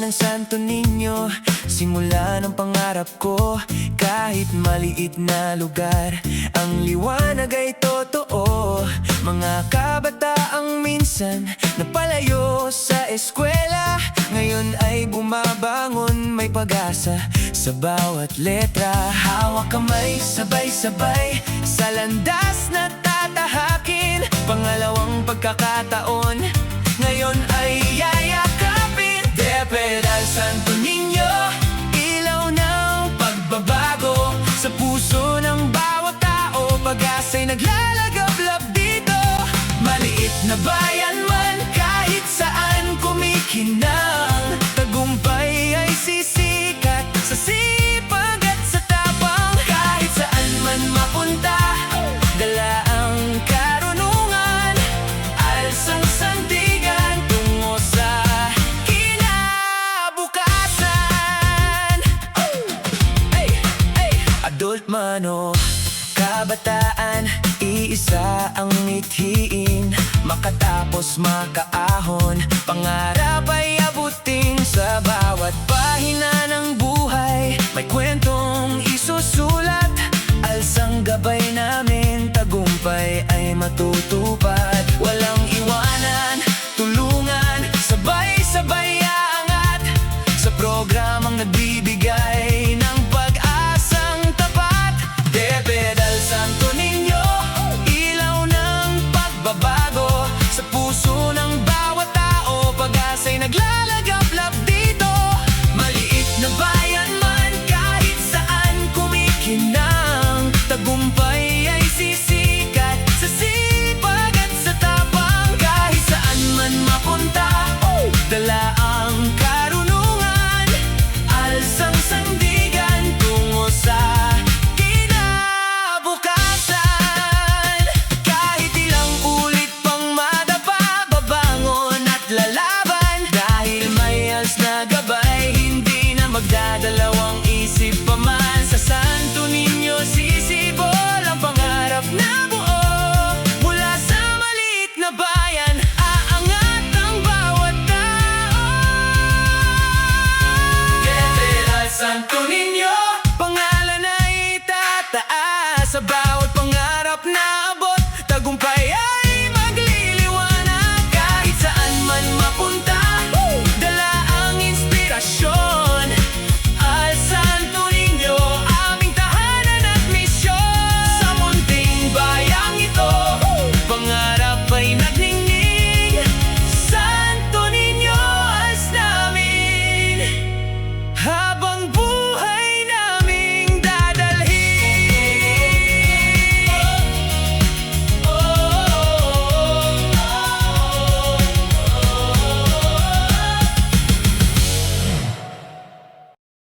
ng Santo Niño, simula ng pangarap ko. Kahit maliit na lugar, ang liwanag ay totoo. Mga kabataang minsan napalayo sa eskwela, ngayon ay bumabangon, may pag-asa sa bawat letra. Hawak kamay, sabay-sabay sa landas na tatahakin. Pangalawang pagkakataon, ngayon ay yayakapin. DepEd al Santo Niño, ilaw ng pagbabago sa puso ng bawat tao. Pag-asa'y naglalagablab dito. Maliit na bayan man, kahit saan kumikinang, tagumpay ay sisikat sa sipag at sa tapang. Kahit saan man mapunta, dala ang karunungan, alsang sandigan tungo sa kinabukasan. Hey, hey. Adult man o kabataan, iisa ang mithiin. Makatapos makaahon, pangarap ay abutin. Sa bawat pahina ng buhay, may kwentong isusulat. Alsang gabay namin, tagumpay ay matutupad.